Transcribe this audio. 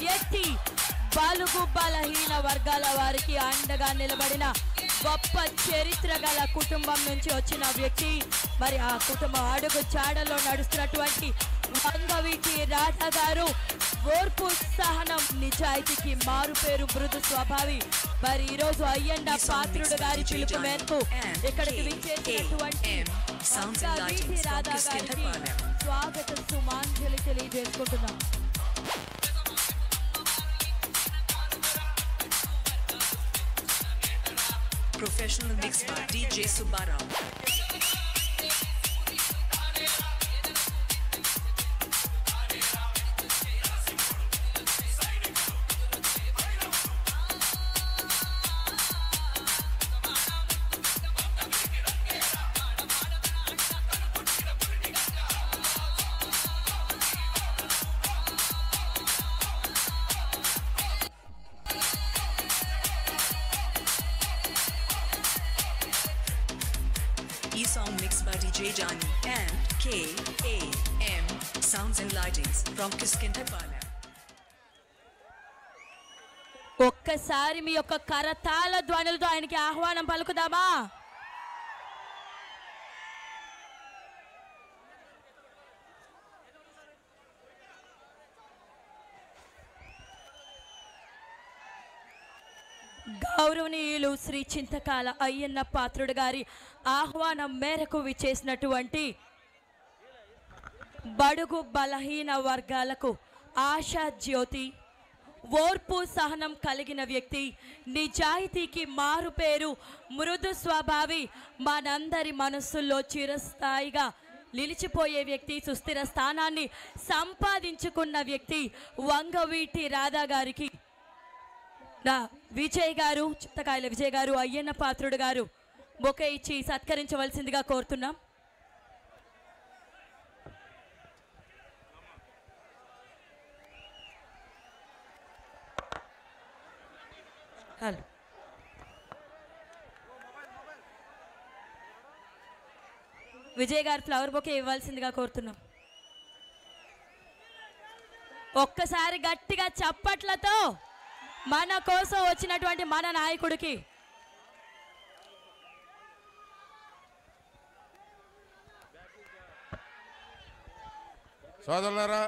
వ్యక్తి బలుగు బలహీన వర్గాల వారికి అండగా నిలబడిన గొప్ప చరిత్ర గల కుటుంబం నుంచి వచ్చిన వ్యక్తి. మరి ఆ కుటుంబం అడుగు చాడలో నడుస్తున్నటువంటి వంగవీటి రాధా గారు ఓర్పు సహనం నిజాయితీకి మారు పేరు మృదు స్వభావి. మరి ఈరోజు అయ్యండ పాత్రుడు గారి పిలుపు మేరకు ఇక్కడికి విచ్చేసినటువంటి వంగవీటి రాధా గారికి స్వాగత సుమాంజలి తెలియజేసుకుంటున్నాం. Professional mix by DJ Subbarao. E-song mixed by DJ Johnny and KAM Sounds and Lightings from Kiskinthapalem. ఒక్కసారి మీ యొక్క కరతాళ ధ్వనులతో ఆయనకి ఆహ్వానం పలుకుదామా? గౌరవనీయులు శ్రీ చింతకాల అయ్యన్న పాత్రుడు గారి ఆహ్వానం మేరకు విచ్చేసినటువంటి బడుగు బలహీన వర్గాలకు ఆశా జ్యోతి, ఓర్పు సహనం కలిగిన వ్యక్తి, నిజాయితీకి మారు పేరు మృదు స్వభావి, మనందరి మనస్సుల్లో చిరస్థాయిగా నిలిచిపోయే వ్యక్తి, సుస్థిర స్థానాన్ని సంపాదించుకున్న వ్యక్తి వంగవీటి రాధా గారికి విజయ్ గారు, చింతకాయల విజయ్ గారు, అయ్యన్న పాత్రుడు గారు బొకే ఇచ్చి సత్కరించవలసిందిగా కోరుతున్నాం. హలో విజయ్ గారు ఫ్లవర్ బొకే ఇవ్వాల్సిందిగా కోరుతున్నాం. ఒక్కసారి గట్టిగా చప్పట్లతో మన కోసం వచ్చినటువంటి మన నాయకుడికి సోదరులారా,